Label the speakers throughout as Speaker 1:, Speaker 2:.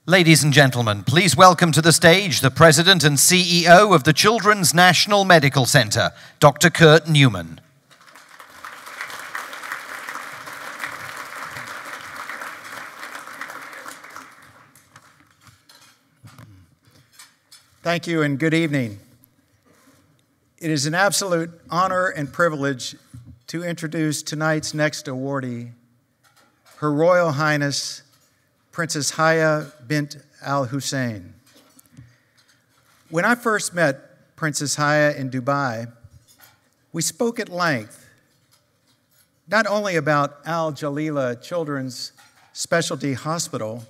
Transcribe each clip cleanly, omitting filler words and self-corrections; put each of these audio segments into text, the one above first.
Speaker 1: Ladies and gentlemen, please welcome to the stage the President and CEO of the Children's National Medical Center, Dr. Kurt Newman.
Speaker 2: Thank you and good evening. It is an absolute honor and privilege to introduce tonight's next awardee, Her Royal Highness, Princess Haya bint Hussein. When I first met Princess Haya in Dubai, we spoke at length, not only about Al Jalila Children's Specialty Hospital,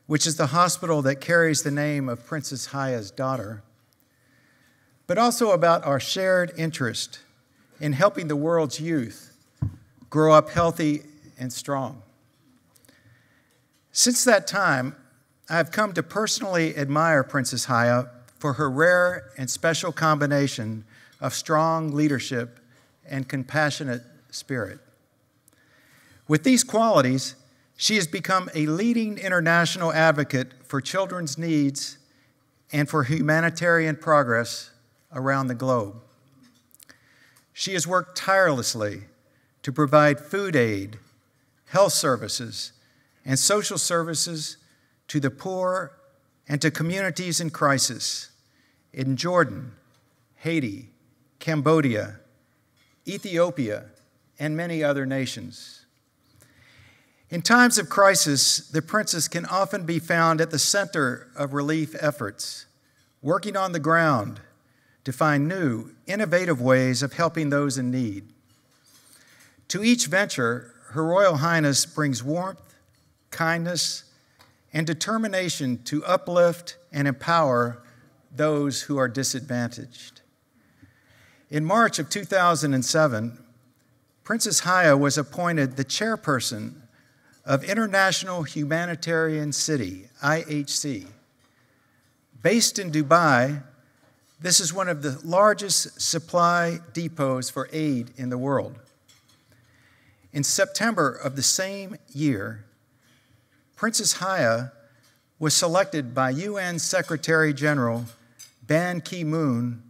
Speaker 2: which is the hospital that carries the name of Princess Haya's daughter, but also about our shared interest in helping the world's youth grow up healthy and strong. Since that time, I have come to personally admire Princess Haya for her rare and special combination of strong leadership and compassionate spirit. With these qualities, she has become a leading international advocate for children's needs and for humanitarian progress around the globe. She has worked tirelessly to provide food aid, health services, and social services to the poor and to communities in crisis in Jordan, Haiti, Cambodia, Ethiopia, and many other nations. In times of crisis, the princess can often be found at the center of relief efforts, working on the ground to find new, innovative ways of helping those in need. To each venture, Her Royal Highness brings warmth, kindness, and determination to uplift and empower those who are disadvantaged. In March of 2007, Princess Haya was appointed the chairperson of International Humanitarian City, IHC. Based in Dubai, this is one of the largest supply depots for aid in the world. In September of the same year, Princess Haya was selected by UN Secretary General Ban Ki-moon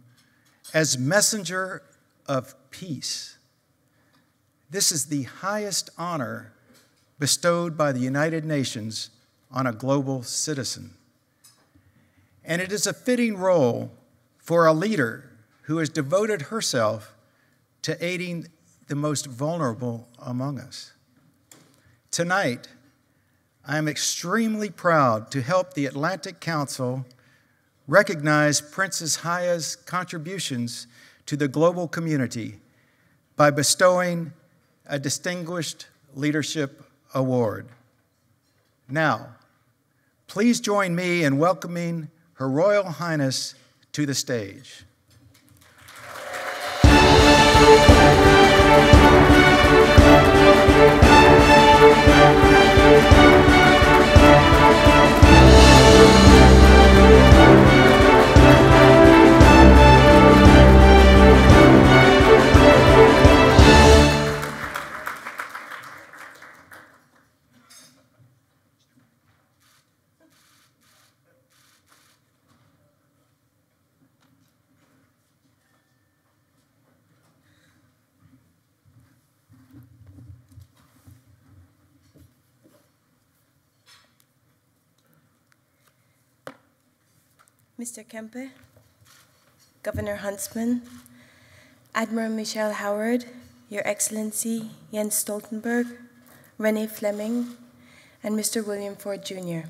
Speaker 2: as Messenger of Peace. This is the highest honor bestowed by the United Nations on a global citizen. And it is a fitting role for a leader who has devoted herself to aiding the most vulnerable among us. Tonight, I am extremely proud to help the Atlantic Council recognize Princess Haya's contributions to the global community by bestowing a Distinguished Leadership Award. Now, please join me in welcoming Her Royal Highness to the stage.
Speaker 3: Mr. Kempe, Governor Huntsman, Admiral Michelle Howard, Your Excellency Jens Stoltenberg, Renee Fleming, and Mr. William Ford Jr.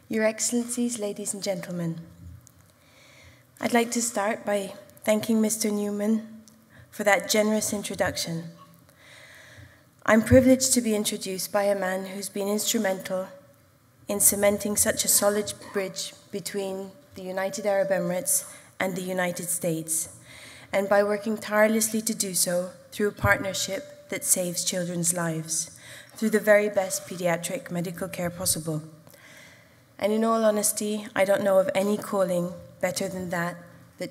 Speaker 3: Your Excellencies, ladies and gentlemen, I'd like to start by thanking Mr. Newman for that generous introduction. I'm privileged to be introduced by a man who's been instrumental in cementing such a solid bridge between the United Arab Emirates and the United States, and by working tirelessly to do so through a partnership that saves children's lives, through the very best pediatric medical care possible. And in all honesty, I don't know of any calling better than that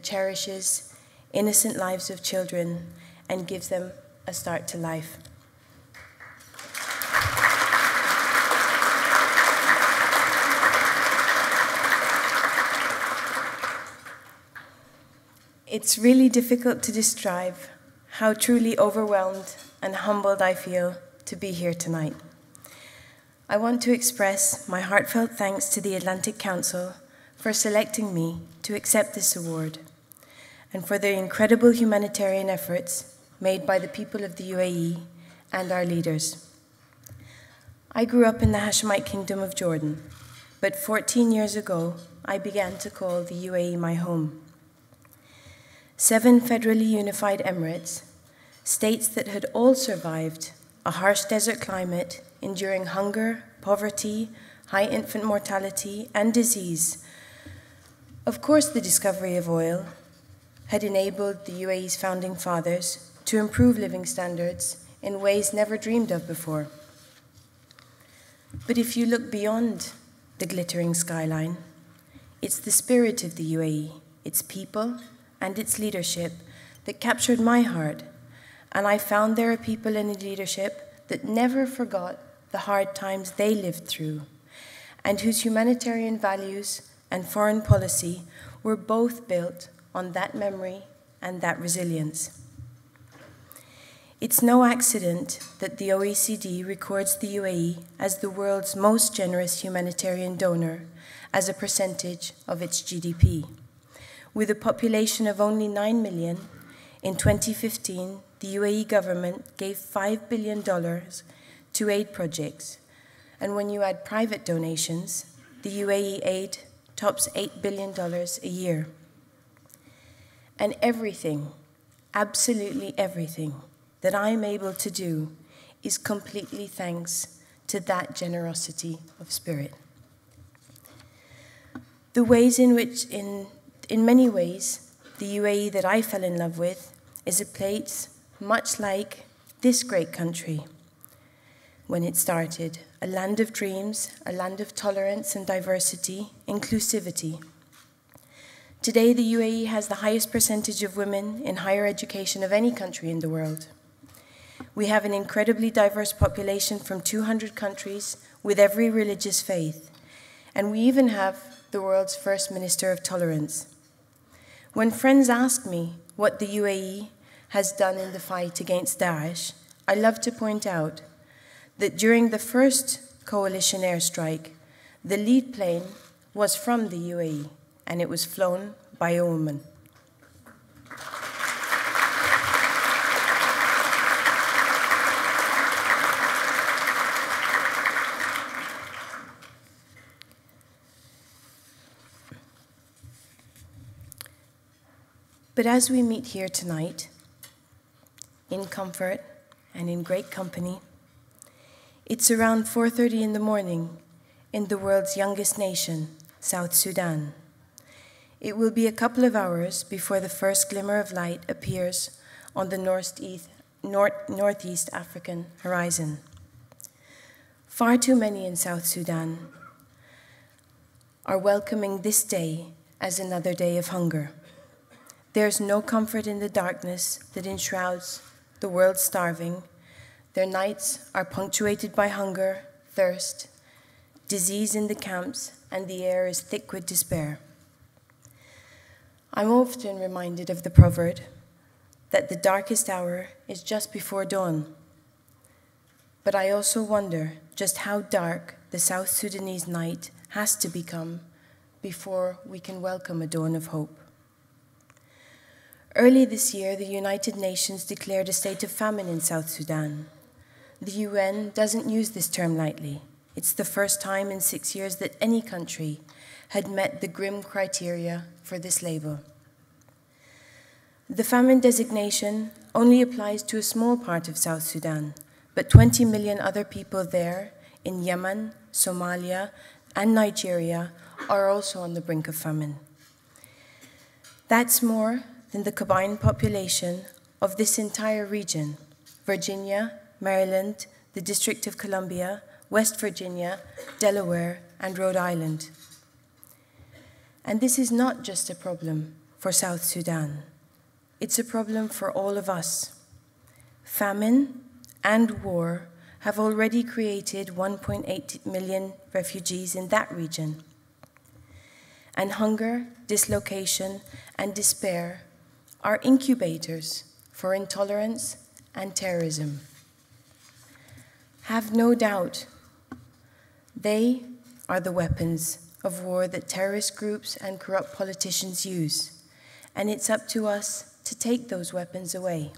Speaker 3: cherishes innocent lives of children and gives them a start to life. It's really difficult to describe how truly overwhelmed and humbled I feel to be here tonight. I want to express my heartfelt thanks to the Atlantic Council for selecting me to accept this award, and for the incredible humanitarian efforts made by the people of the UAE and our leaders. I grew up in the Hashemite Kingdom of Jordan, but 14 years ago, I began to call the UAE my home. 7 federally unified emirates, states that had all survived a harsh desert climate, enduring hunger, poverty, high infant mortality, and disease. Of course, the discovery of oil had enabled the UAE's founding fathers to improve living standards in ways never dreamed of before. But if you look beyond the glittering skyline, it's the spirit of the UAE, its people, and its leadership that captured my heart, and I found there are people in the leadership that never forgot the hard times they lived through, and whose humanitarian values and foreign policy were both built on that memory and that resilience. It's no accident that the OECD records the UAE as the world's most generous humanitarian donor as a percentage of its GDP. With a population of only 9 million, in 2015, the UAE government gave $5 billion to aid projects. And when you add private donations, the UAE aid tops $8 billion a year. And everything, absolutely everything, that I'm able to do is completely thanks to that generosity of spirit. The ways in which, in many ways, the UAE that I fell in love with is a place much like this great country when it started, a land of dreams, a land of tolerance and diversity, inclusivity. Today, the UAE has the highest percentage of women in higher education of any country in the world. We have an incredibly diverse population from 200 countries with every religious faith, and we even have the world's first minister of tolerance. When friends ask me what the UAE has done in the fight against Daesh, I love to point out that during the first coalition airstrike, the lead plane was from the UAE, and it was flown by a woman. But as we meet here tonight, in comfort and in great company, it's around 4:30 in the morning in the world's youngest nation, South Sudan. It will be a couple of hours before the first glimmer of light appears on the northeast African horizon. Far too many in South Sudan are welcoming this day as another day of hunger. There's no comfort in the darkness that enshrouds the world starving. Their nights are punctuated by hunger, thirst, disease in the camps, and the air is thick with despair. I'm often reminded of the proverb that the darkest hour is just before dawn. But I also wonder just how dark the South Sudanese night has to become before we can welcome a dawn of hope. Early this year, the United Nations declared a state of famine in South Sudan. The UN doesn't use this term lightly. It's the first time in 6 years that any country had met the grim criteria for this label. The famine designation only applies to a small part of South Sudan, but 20 million other people there in Yemen, Somalia, and Nigeria are also on the brink of famine. That's more than the combined population of this entire region: Virginia, Maryland, the District of Columbia, West Virginia, Delaware, and Rhode Island. And this is not just a problem for South Sudan. It's a problem for all of us. Famine and war have already created 1.8 million refugees in that region. And hunger, dislocation, and despair are incubators for intolerance and terrorism. Have no doubt, they are the weapons of war that terrorist groups and corrupt politicians use, and it's up to us to take those weapons away.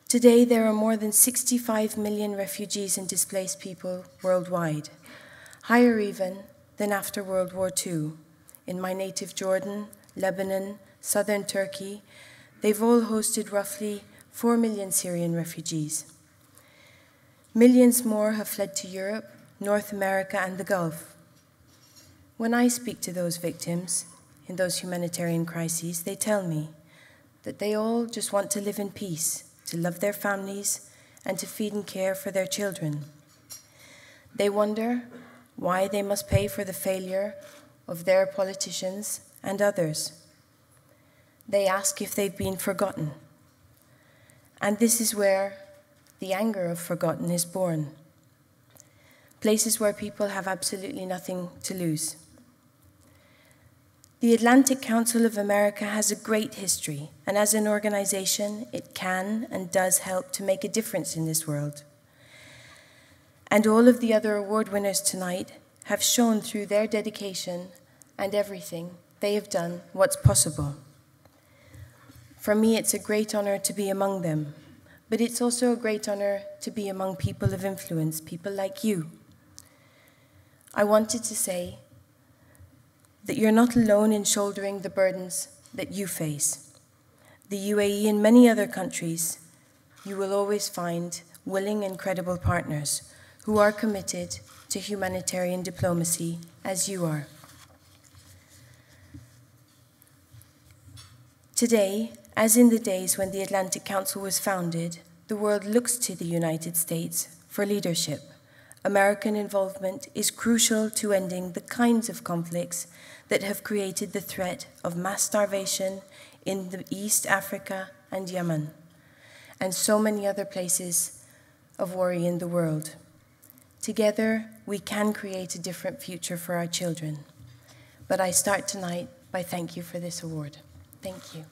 Speaker 3: Today, there are more than 65 million refugees and displaced people worldwide, higher even than after World War II. In my native Jordan, Lebanon, southern Turkey, they've all hosted roughly 4 million Syrian refugees. Millions more have fled to Europe, North America, and the Gulf. When I speak to those victims in those humanitarian crises, they tell me that they all just want to live in peace, to love their families, and to feed and care for their children. They wonder why they must pay for the failure of their politicians and others. They ask if they've been forgotten. And this is where the anger of forgotten is born. Places where people have absolutely nothing to lose. The Atlantic Council of America has a great history, and as an organization, it can and does help to make a difference in this world. And all of the other award winners tonight have shown through their dedication and everything they have done what's possible. For me, it's a great honor to be among them, but it's also a great honor to be among people of influence, people like you. I wanted to say that you're not alone in shouldering the burdens that you face. The UAE and many other countries, you will always find willing and credible partners who are committed to humanitarian diplomacy as you are. Today, as in the days when the Atlantic Council was founded, the world looks to the United States for leadership. American involvement is crucial to ending the kinds of conflicts that have created the threat of mass starvation in the East Africa and Yemen, and so many other places of worry in the world. Together, we can create a different future for our children. But I start tonight by thanking you for this award. Thank you.